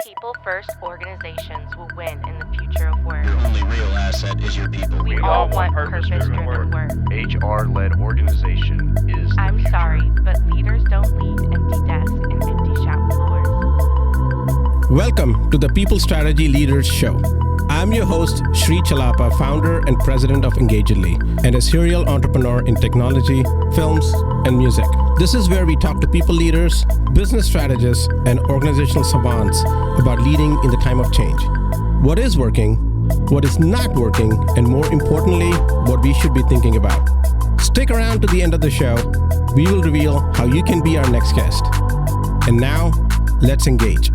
People first organizations will win in the future of work. Your only real asset is your people. We all want purpose-driven work. HR-led organization is the I'm future. sorry, but leaders don't lead empty desks and empty shop floors. Welcome to the People Strategy Leaders Show. I'm your host, Sri Chellappa, founder and president of Engagedly, and a serial entrepreneur in technology, films, and music. This is where we talk to people leaders, business strategists, and organizational savants about leading in the time of change. What is working, what is not working, and more importantly, what we should be thinking about. Stick around to the end of the show. We will reveal how you can be our next guest. And now, let's engage.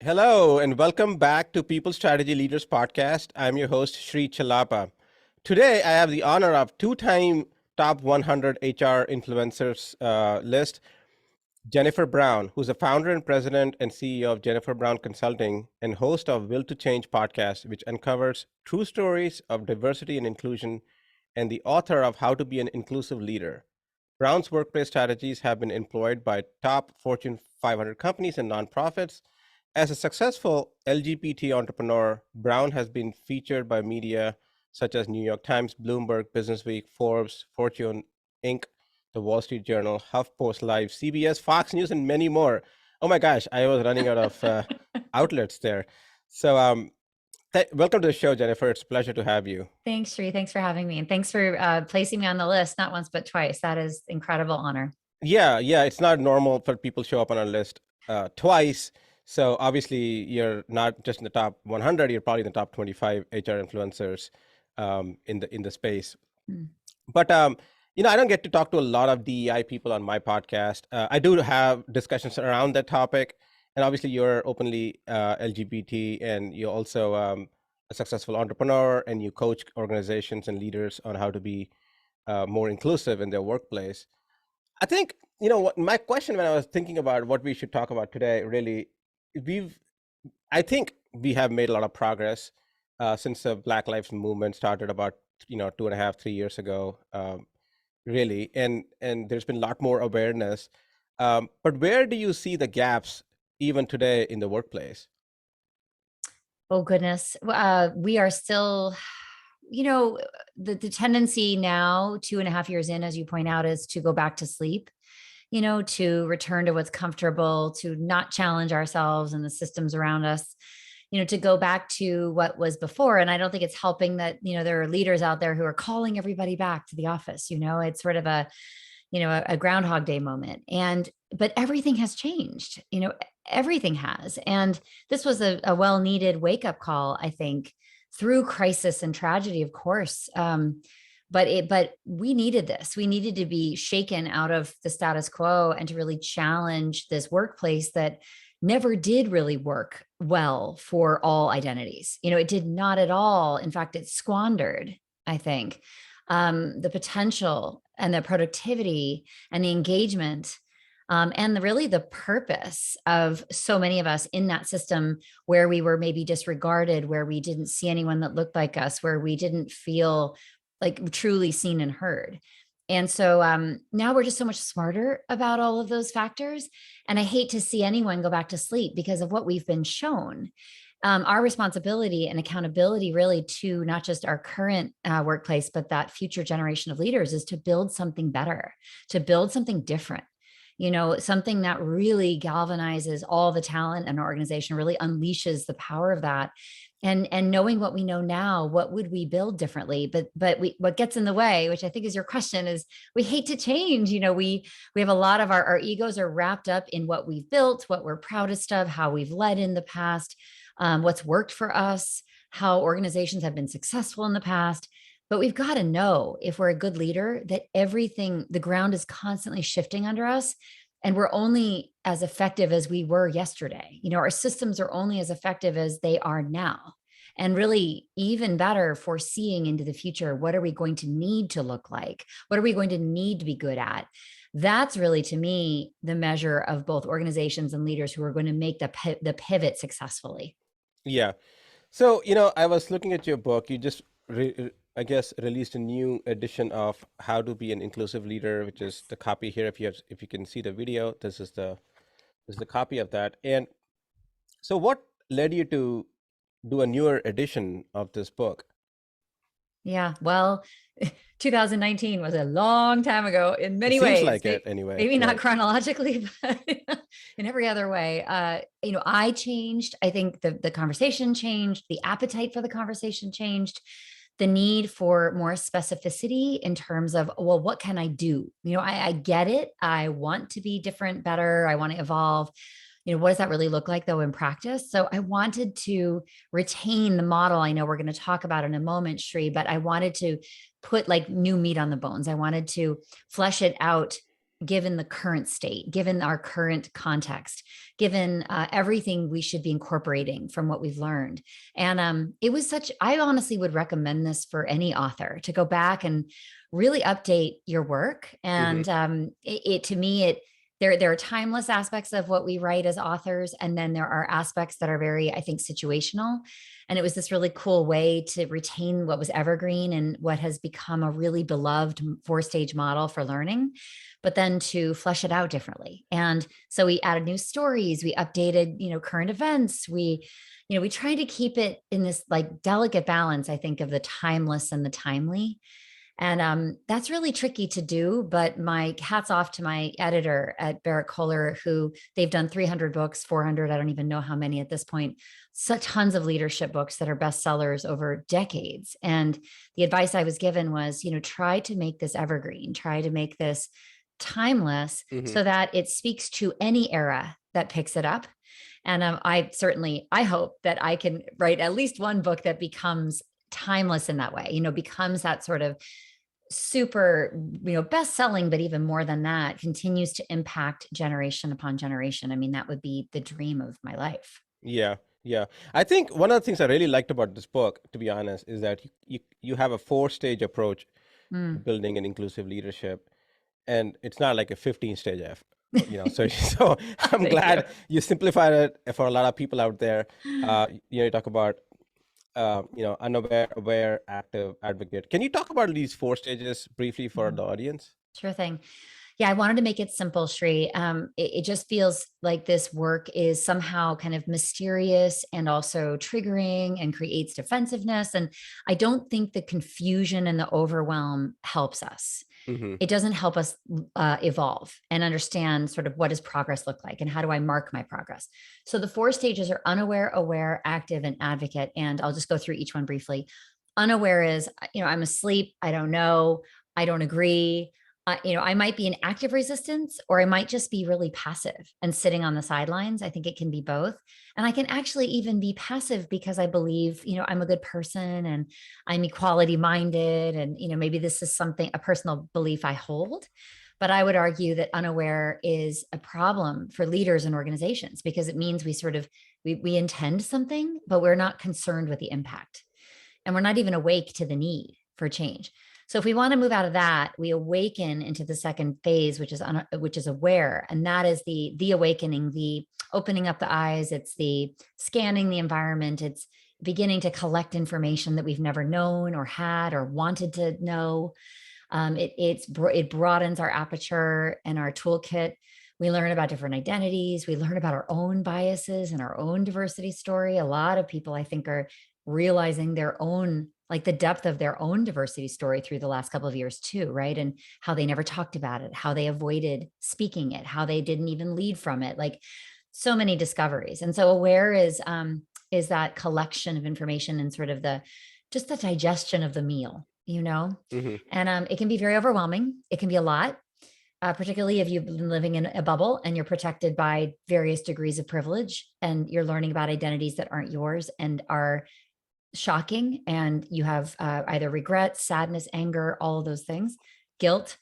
Hello, and welcome back to People Strategy Leaders Podcast. I'm your host, Sri Chellappa. Today, I have the honor of two-time top 100 HR influencers list, Jennifer Brown, who's the founder and president and CEO of Jennifer Brown Consulting and host of Will to Change podcast, which uncovers true stories of diversity and inclusion, and the author of How to Be an Inclusive Leader. Brown's workplace strategies have been employed by top Fortune 500 companies and nonprofits. As a successful LGBT entrepreneur, Brown has been featured by media such as New York Times, Bloomberg, Businessweek, Forbes, Fortune, Inc., The Wall Street Journal, HuffPost Live, CBS, Fox News, and many more. Oh my gosh, I was running out of outlets there. So welcome to the show, Jennifer. It's a pleasure to have you. Thanks, Sri. Thanks for having me. And thanks for placing me on the list, not once, but twice. That is incredible honor. Yeah. It's not normal for people to show up on our list twice. So obviously you're not just in the top 100, you're probably in the top 25 HR influencers in the space. But, I don't get to talk to a lot of DEI people on my podcast. I do have discussions around that topic. And obviously you're openly LGBT, and you're also a successful entrepreneur, and you coach organizations and leaders on how to be more inclusive in their workplace. I think, my question when I was thinking about what we should talk about today, really, I think we have made a lot of progress since the Black Lives Movement started about 2.5-3 years ago, really, and there's been a lot more awareness. But where do you see the gaps even today in the workplace? Oh, goodness. We are still, the tendency now, 2.5 years in, as you point out, is to go back to sleep, to return to what's comfortable, to not challenge ourselves and the systems around us, to go back to what was before. And I don't think it's helping that, there are leaders out there who are calling everybody back to the office. It's sort of a Groundhog Day moment. But everything has changed, everything has. And this was a well-needed wake-up call, I think, through crisis and tragedy, of course. But we needed this. We needed to be shaken out of the status quo and to really challenge this workplace that never did really work well for all identities. It did not at all. In fact, it squandered, I think, the potential and the productivity and the engagement and really the purpose of so many of us in that system, where we were maybe disregarded, where we didn't see anyone that looked like us, where we didn't feel like truly seen and heard. And so now we're just so much smarter about all of those factors. And I hate to see anyone go back to sleep because of what we've been shown. Our responsibility and accountability really to not just our current workplace, but that future generation of leaders is to build something better, to build something different. Something that really galvanizes all the talent in an organization, really unleashes the power of that. And knowing what we know now, what would we build differently? But what gets in the way, which I think is your question, is we hate to change. We have a lot of our egos are wrapped up in what we've built, what we're proudest of, how we've led in the past, what's worked for us, how organizations have been successful in the past. But we've got to know, if we're a good leader, that the ground is constantly shifting under us. And we're only as effective as we were yesterday. Our systems are only as effective as they are now. And really, even better, foreseeing into the future, what are we going to need to look like? What are we going to need to be good at? That's really, to me, the measure of both organizations and leaders who are going to make the pivot successfully. Yeah. So, I was looking at your book. You just released a new edition of How to Be an Inclusive Leader, which is the copy here. If you can see the video, this is the copy of that. And So what led you to do a newer edition of this book? Yeah, well, 2019 was a long time ago in It many seems ways. like it anyway. Maybe not Right. chronologically, but in every other way. I changed. I think the conversation changed, the appetite for the conversation changed, the need for more specificity in terms of, well, what can I do? I get it. I want to be different, better. I want to evolve. What does that really look like though in practice? So I wanted to retain the model I know we're going to talk about in a moment, Shri, but I wanted to put like new meat on the bones. I wanted to flesh it out given the current state, given our current context, given everything we should be incorporating from what we've learned. And it was I honestly would recommend this for any author to go back and really update your work. And to me, there are timeless aspects of what we write as authors, and then there are aspects that are very, I think, situational. And it was this really cool way to retain what was evergreen and what has become a really beloved 4-stage model for learning, but then to flesh it out differently. And so we added new stories, we updated, current events. We tried to keep it in this like delicate balance, I think, of the timeless and the timely. And that's really tricky to do, but my hats off to my editor at Barrett Kohler, who they've done 300 books, 400, I don't even know how many at this point, such tons of leadership books that are bestsellers over decades. And the advice I was given was, try to make this evergreen, try to make this timeless so that it speaks to any era that picks it up. And I hope that I can write at least one book that becomes timeless in that way, becomes that sort of super, best-selling, but even more than that, continues to impact generation upon generation. I mean, that would be the dream of my life. Yeah, yeah. I think one of the things I really liked about this book, to be honest, is that you have a 4-stage approach to building an inclusive leadership, and it's not like a 15-stage F. So I'm glad you simplified it for a lot of people out there. You talk about unaware, aware, active, advocate. Can you talk about these 4 stages briefly for the audience? Sure thing. Yeah, I wanted to make it simple, Shri. It just feels like this work is somehow kind of mysterious and also triggering and creates defensiveness. And I don't think the confusion and the overwhelm helps us. It doesn't help us evolve and understand sort of what does progress look like and how do I mark my progress. So the 4 stages are unaware, aware, active, and advocate. And I'll just go through each one briefly. Unaware is, I'm asleep. I don't know. I don't agree. I might be in active resistance, or I might just be really passive and sitting on the sidelines. I think it can be both. And I can actually even be passive because I believe, I'm a good person and I'm equality minded. And, maybe this is a personal belief I hold. But I would argue that unaware is a problem for leaders and organizations because it means we intend something, but we're not concerned with the impact. And we're not even awake to the need for change. So if we want to move out of that, we awaken into the second phase, which is aware. And that is the awakening, the opening up the eyes. It's the scanning the environment. It's beginning to collect information that we've never known or had or wanted to know. It broadens our aperture and our toolkit. We learn about different identities. We learn about our own biases and our own diversity story. A lot of people, I think, are realizing their own, like the depth of their own diversity story through the last couple of years too, right? And how they never talked about it, how they avoided speaking it, how they didn't even lead from it, like so many discoveries. And so aware is that collection of information and sort of just the digestion of the meal, And it can be very overwhelming. It can be a lot. Particularly if you've been living in a bubble and you're protected by various degrees of privilege and you're learning about identities that aren't yours and are shocking, and you have either regret, sadness, anger, all of those things, guilt,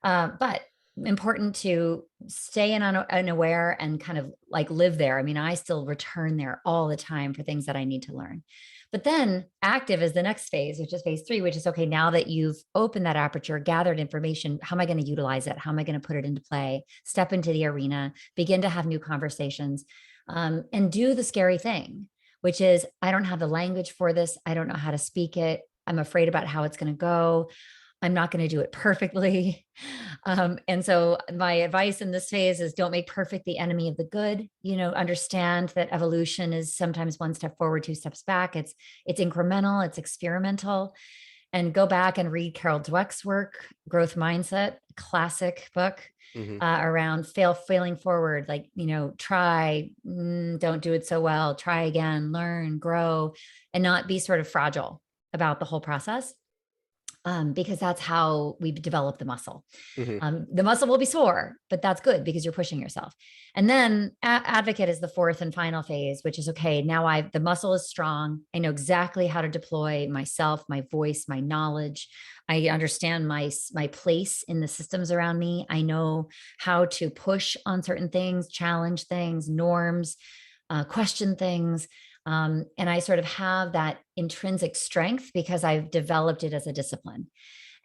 but important to stay unaware and kind of like live there. I mean, I still return there all the time for things that I need to learn. But then active is the next phase, which is phase 3, which is, okay, now that you've opened that aperture, gathered information, how am I going to utilize it? How am I going to put it into play? Step into the arena, begin to have new conversations, and do the scary thing, which is, I don't have the language for this. I don't know how to speak it. I'm afraid about how it's going to go. I'm not going to do it perfectly. And so my advice in this phase is don't make perfect the enemy of the good. Understand that evolution is sometimes one step forward, two steps back. It's incremental, it's experimental. And go back and read Carol Dweck's work, Growth Mindset, classic book around failing forward. Like, try, don't do it so well, try again, learn, grow, and not be sort of fragile about the whole process. Because that's how we develop the muscle. The muscle will be sore, but that's good because you're pushing yourself. And then advocate is the fourth and final phase, which is, okay, now the muscle is strong. I know exactly how to deploy myself, my voice, my knowledge. I understand my place in the systems around me. I know how to push on certain things, challenge things, norms, question things. And I sort of have that intrinsic strength because I've developed it as a discipline.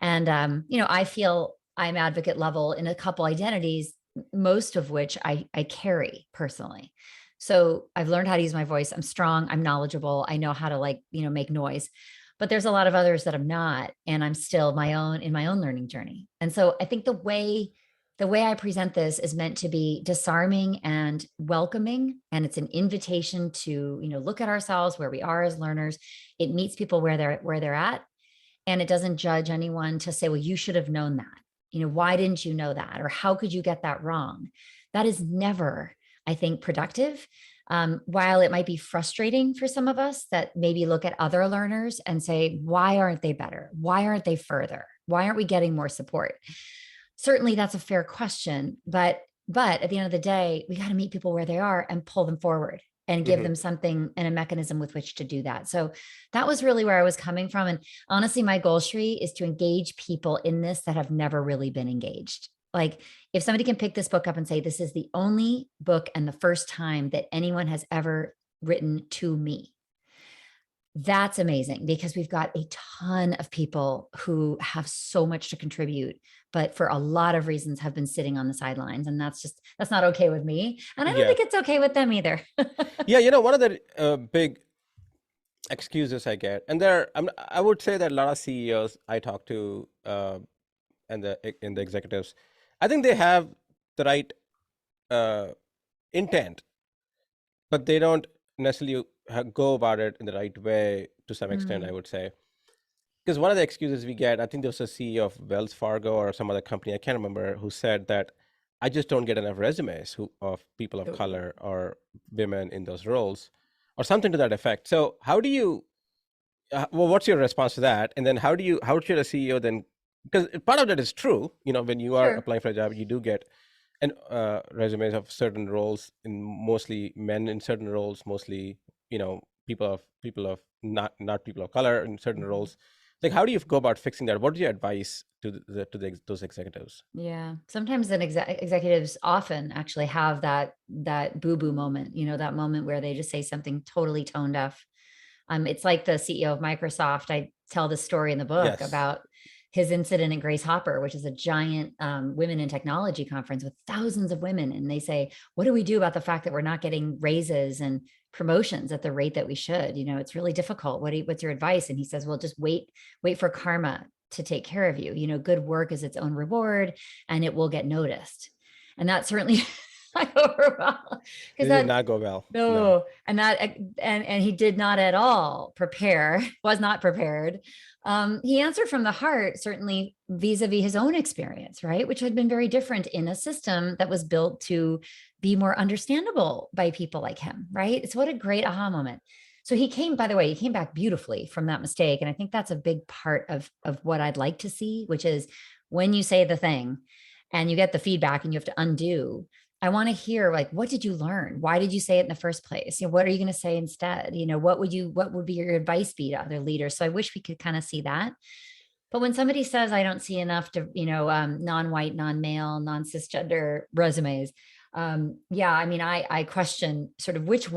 And, I feel I'm advocate level in a couple identities, most of which I carry personally. So I've learned how to use my voice. I'm strong. I'm knowledgeable. I know how to make noise, but there's a lot of others that I'm not, and I'm still in my own learning journey. And so I think the way I present this is meant to be disarming and welcoming. And it's an invitation to, look at ourselves where we are as learners. It meets people where they're at. And it doesn't judge anyone to say, well, you should have known that. Why didn't you know that? Or how could you get that wrong? That is never, I think, productive. While it might be frustrating for some of us that maybe look at other learners and say, why aren't they better? Why aren't they further? Why aren't we getting more support? Certainly that's a fair question, but at the end of the day, we got to meet people where they are and pull them forward and give them something and a mechanism with which to do that. So that was really where I was coming from. And honestly, my goal, Shri, is to engage people in this that have never really been engaged. Like, if somebody can pick this book up and say, this is the only book and the first time that anyone has ever written to me, that's amazing, because we've got a ton of people who have so much to contribute, but for a lot of reasons have been sitting on the sidelines. And that's not okay with me. And I don't think it's okay with them either. Yeah. One of the big excuses I get, and I would say that a lot of CEOs I talk to and the executives, I think they have the right intent, but they don't necessarily go about it in the right way to some extent, I would say. Because one of the excuses we get, I think there was a CEO of Wells Fargo or some other company, I can't remember, who said that I just don't get enough resumes of people of color or women in those roles, or something to that effect. So how do you, what's your response to that? And then how should a CEO then, because part of that is true, when you are applying for a job, you do get resumes of certain roles, in mostly men in certain roles, mostly people of not people of color in certain roles. Like, how do you go about fixing that? What is your advice to those executives? Yeah, sometimes executives often actually have that boo-boo moment, that moment where they just say something totally tone deaf. It's like the CEO of Microsoft. I tell this story in the book about his incident at Grace Hopper, which is a giant women in technology conference with thousands of women. And they say, what do we do about the fact that we're not getting raises and promotions at the rate that we should? It's really difficult. What's your advice? And he says, well, just wait for karma to take care of you. Good work is its own reward, and it will get noticed. And that certainly not go well. It did not go well. No. And he did not at all was not prepared. He answered from the heart, certainly vis-a-vis his own experience, right? Which had been very different in a system that was built to be more understandable by people like him, right? It's what a great aha moment. So he came back beautifully from that mistake. And I think that's a big part of what I'd like to see, which is when you say the thing and you get the feedback and you have to undo, I want to hear, like, what did you learn? Why did you say it in the first place? What are you going to say instead? What would be your advice be to other leaders? So I wish we could kind of see that. But when somebody says, I don't see enough to, non-white, non-male, non-cisgender resumes, I question sort of which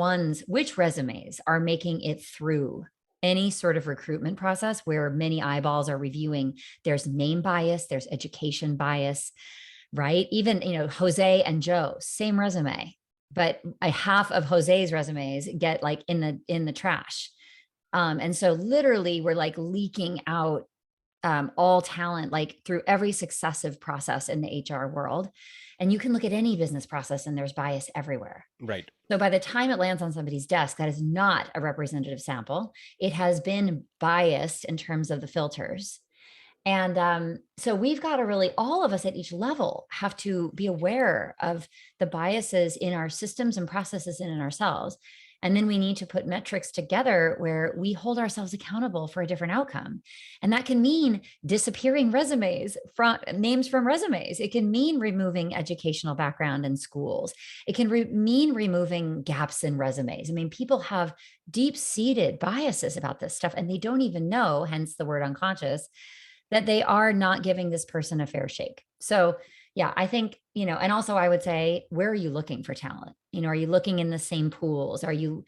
resumes are making it through any sort of recruitment process where many eyeballs are reviewing. There's name bias, there's education bias, right? Even, Jose and Joe, same resume, but half of Jose's resumes get in the trash. And so literally we're leaking out all talent, like through every successive process in the HR world. And you can look at any business process and there's bias everywhere. Right. So by the time it lands on somebody's desk, that is not a representative sample. It has been biased in terms of the filters. And so we've got to really, all of us at each level have to be aware of the biases in our systems and processes and in ourselves. And then we need to put metrics together where we hold ourselves accountable for a different outcome. And that can mean disappearing resumes from names from resumes. It can mean removing educational background in schools. It can mean removing gaps in resumes. I mean, people have deep-seated biases about this stuff, and they don't even know, hence the word unconscious, that they are not giving this person a fair shake. So yeah, I think, and also I would say, where are you looking for talent? Are you looking in the same pools? Are you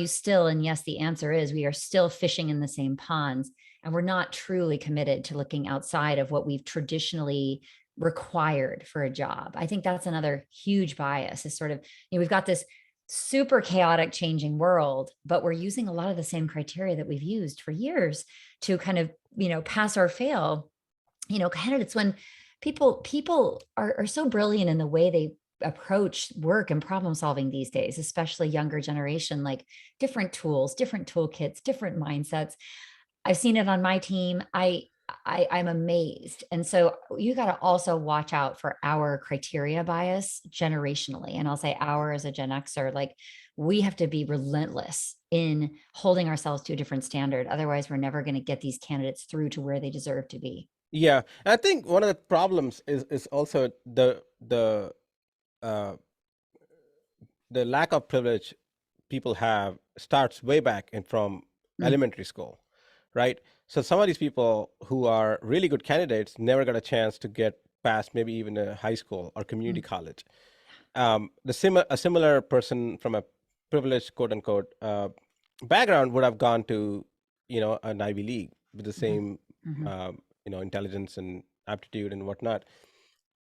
still, and yes, the answer is we are still fishing in the same ponds, and we're not truly committed to looking outside of what we've traditionally required for a job. I think that's another huge bias, is sort of, we've got this super chaotic changing world, but we're using a lot of the same criteria that we've used for years to kind of, pass or fail, candidates. When people are so brilliant in the way they approach work and problem solving these days, especially younger generation, like different tools, different toolkits, different mindsets. I've seen it on my team. I'm amazed. And so you got to also watch out for our criteria bias generationally. And I'll say our as a Gen Xer, like we have to be relentless in holding ourselves to a different standard. Otherwise, we're never going to get these candidates through to where they deserve to be. Yeah. I think one of the problems is also the lack of privilege people have starts way back from elementary school, right? So some of these people who are really good candidates never got a chance to get past maybe even a high school or community college. A similar person from a privileged quote unquote background would have gone to an Ivy League with the same intelligence and aptitude and whatnot,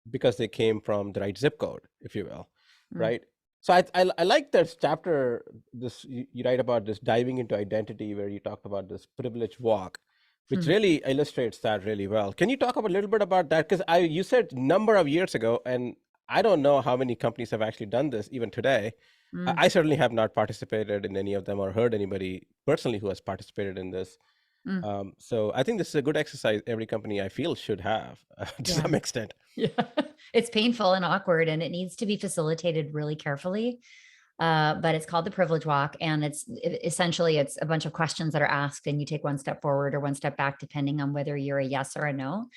because they came from the right zip code, if you will, right? So I like this chapter. You write about this diving into identity, where you talk about this privilege walk, which really illustrates that really well. Can you talk a little bit about that? Because you said number of years ago, and I don't know how many companies have actually done this even today. I certainly have not participated in any of them or heard anybody personally who has participated in this. So I think this is a good exercise every company, I feel, should have to some extent. Yeah, it's painful and awkward, and it needs to be facilitated really carefully. But it's called the privilege walk, and essentially it's a bunch of questions that are asked, and you take one step forward or one step back, depending on whether you're a yes or a no.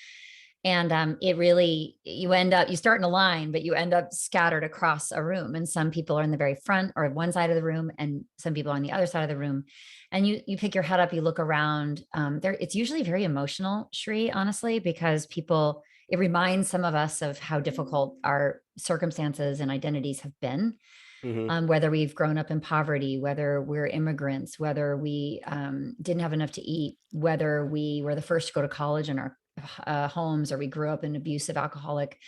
And it really, you start in a line, but you end up scattered across a room. And some people are in the very front or one side of the room, and some people are on the other side of the room. And you pick your head up, you look around. It's usually very emotional, Shri, honestly, because it reminds some of us of how difficult our circumstances and identities have been. Whether we've grown up in poverty, whether we're immigrants, whether we didn't have enough to eat, whether we were the first to go to college in our homes, or we grew up in an abusive alcoholic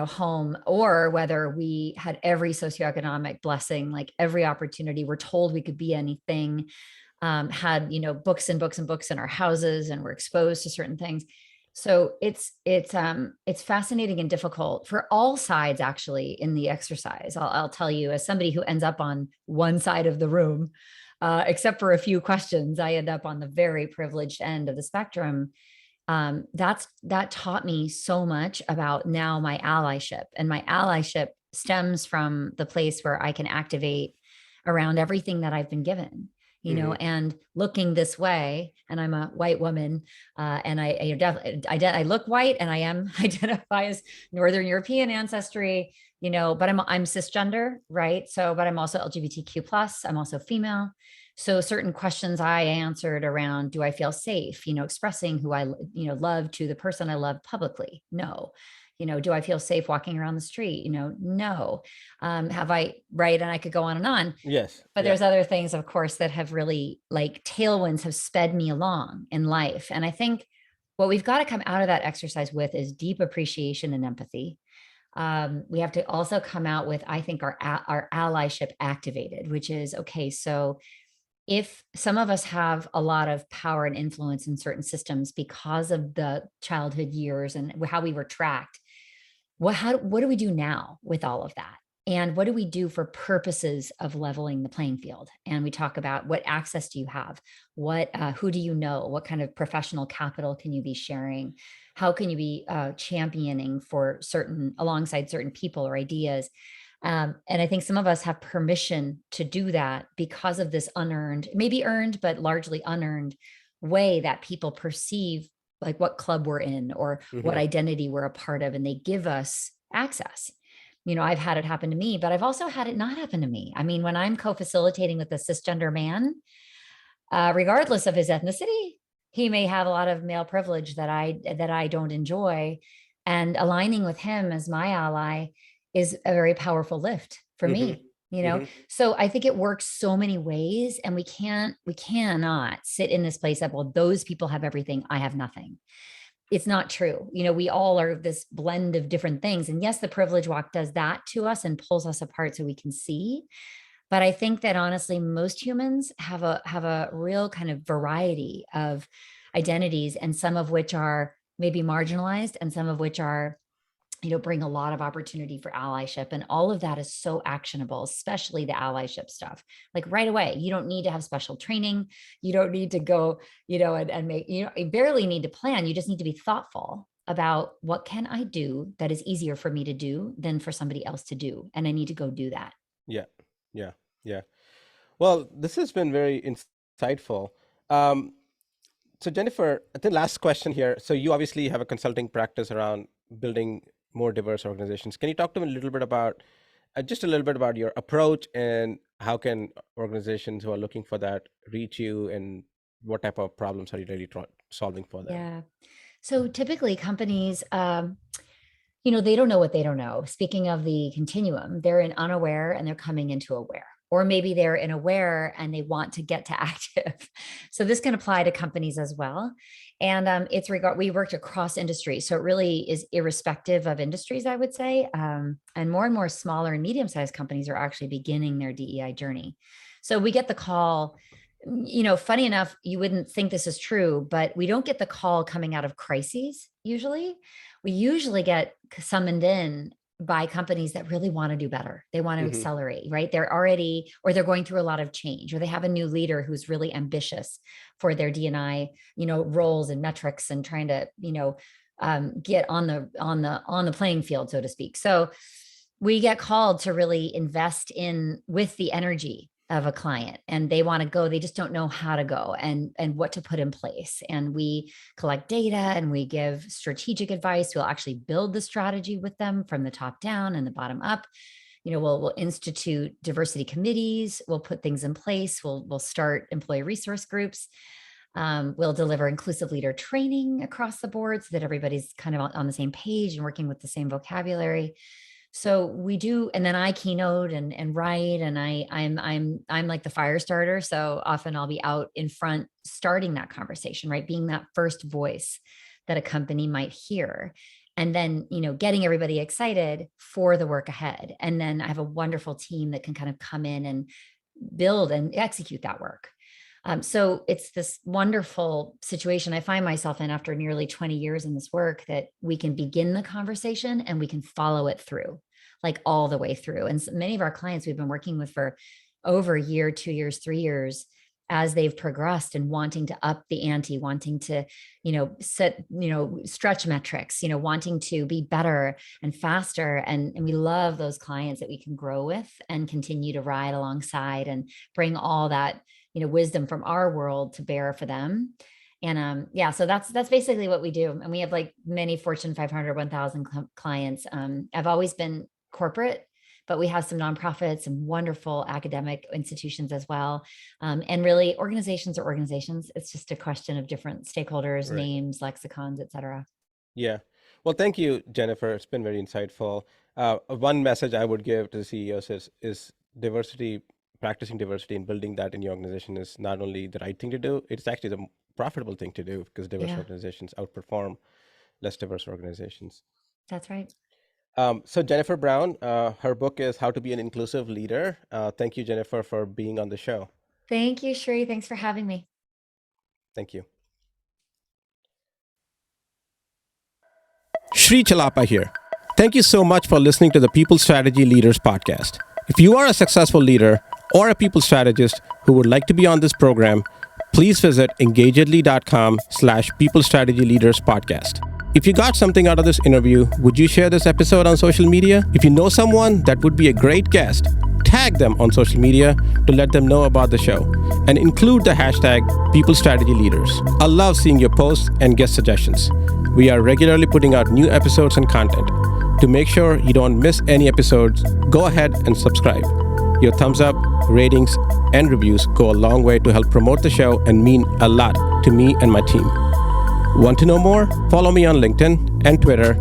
home, or whether we had every socioeconomic blessing, like every opportunity, we're told we could be anything, had books and books and books in our houses, and we're exposed to certain things. So it's fascinating and difficult for all sides, actually, in the exercise. I'll tell you, as somebody who ends up on one side of the room, except for a few questions, I end up on the very privileged end of the spectrum. That taught me so much about now my allyship, and my allyship stems from the place where I can activate around everything that I've been given. And looking this way, and I'm a white woman, and I look white, and I identify as Northern European ancestry, but I'm cisgender, right? So, but I'm also LGBTQ+, I'm also female. So certain questions I answered around, do I feel safe, expressing who I, love to the person I love publicly? No. Do I feel safe walking around the street? No. Have I, right? And I could go on and on. Yes. But there's other things, of course, that have really, like, tailwinds have sped me along in life. And I think what we've got to come out of that exercise with is deep appreciation and empathy. We have to also come out with, I think, our allyship activated, which is, okay, so if some of us have a lot of power and influence in certain systems because of the childhood years and how we were tracked, what do we do now with all of that? And what do we do for purposes of leveling the playing field? And we talk about what access do you have? Who do you know? What kind of professional capital can you be sharing? How can you be championing for alongside certain people or ideas? And I think some of us have permission to do that because of this unearned, maybe earned, but largely unearned way that people perceive like what club we're in or what identity we're a part of, and they give us access. I've had it happen to me, but I've also had it not happen to me. I mean, when I'm co-facilitating with a cisgender man, regardless of his ethnicity, he may have a lot of male privilege that I don't enjoy, and aligning with him as my ally is a very powerful lift for me. So I think it works so many ways, and we cannot sit in this place of, well, those people have everything, I have nothing. It's not true. We all are this blend of different things. And yes, the privilege walk does that to us and pulls us apart so we can see. But I think that honestly, most humans have a real kind of variety of identities, and some of which are maybe marginalized and some of which are, bring a lot of opportunity for allyship. And all of that is so actionable, especially the allyship stuff. Like right away, you don't need to have special training. You don't need to go, and make, you barely need to plan. You just need to be thoughtful about what can I do that is easier for me to do than for somebody else to do. And I need to go do that. Yeah. Yeah. Yeah. Well, this has been very insightful. So Jennifer, the last question here. So you obviously have a consulting practice around building more diverse organizations. Can you talk to me a little bit about, just a little bit about your approach, and how can organizations who are looking for that reach you, and what type of problems are you really solving for them? Yeah. So typically companies, they don't know what they don't know. Speaking of the continuum, they're in unaware and they're coming into aware, or maybe they're in aware and they want to get to active. So this can apply to companies as well. And we worked across industries. So it really is irrespective of industries, I would say. And more smaller and medium-sized companies are actually beginning their DEI journey. So we get the call, funny enough, you wouldn't think this is true, but we don't get the call coming out of crises usually. We usually get summoned in by companies that really want to do better. They want to accelerate, right? They're going through a lot of change, or they have a new leader who's really ambitious for their D&I, roles and metrics, and trying to, get on the playing field, so to speak. So we get called to really invest with the energy of a client, and they want to go, they just don't know how to go and what to put in place. And we collect data and we give strategic advice. We'll actually build the strategy with them from the top down and the bottom up. We'll institute diversity committees. We'll put things in place. We'll start employee resource groups. We'll deliver inclusive leader training across the board so that everybody's kind of on the same page and working with the same vocabulary. So we do, and then I keynote and write, and I'm like the fire starter. So often I'll be out in front starting that conversation, right? Being that first voice that a company might hear. And then, getting everybody excited for the work ahead. And then I have a wonderful team that can kind of come in and build and execute that work. So it's this wonderful situation I find myself in after nearly 20 years in this work, that we can begin the conversation and we can follow it through, like all the way through. And so many of our clients we've been working with for over a year, 2 years, 3 years, as they've progressed and wanting to up the ante, wanting to, set, stretch metrics, wanting to be better and faster. And we love those clients that we can grow with and continue to ride alongside and bring all that, wisdom from our world to bear for them. And so that's basically what we do. And we have like many Fortune 500, 1000 clients. I've always been corporate, but we have some nonprofits and wonderful academic institutions as well. And really organizations are organizations. It's just a question of different stakeholders, Right. names, lexicons, et cetera. Yeah. Well, thank you, Jennifer. It's been very insightful. One message I would give to the CEOs is diversity, practicing diversity and building that in your organization is not only the right thing to do, it's actually the profitable thing to do, because diverse organizations outperform less diverse organizations. That's right. So Jennifer Brown, her book is How to Be an Inclusive Leader. Thank you, Jennifer, for being on the show. Thank you, Shri. Thanks for having me. Thank you. Shri Chellappa here. Thank you so much for listening to the People Strategy Leaders podcast. If you are a successful leader or a people strategist who would like to be on this program, please visit engagedly.com/People Strategy Leaders podcast. If you got something out of this interview, would you share this episode on social media? If you know someone that would be a great guest, tag them on social media to let them know about the show and include the hashtag People Strategy Leaders. I love seeing your posts and guest suggestions. We are regularly putting out new episodes and content. To make sure you don't miss any episodes, go ahead and subscribe. Your thumbs up, ratings, and reviews go a long way to help promote the show and mean a lot to me and my team. Want to know more? Follow me on LinkedIn and Twitter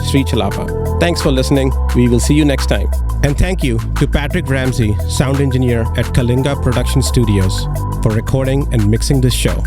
@Sri Chellappa. Thanks for listening. We will see you next time. And thank you to Patrick Ramsey, sound engineer at Kalinga Production Studios, for recording and mixing this show.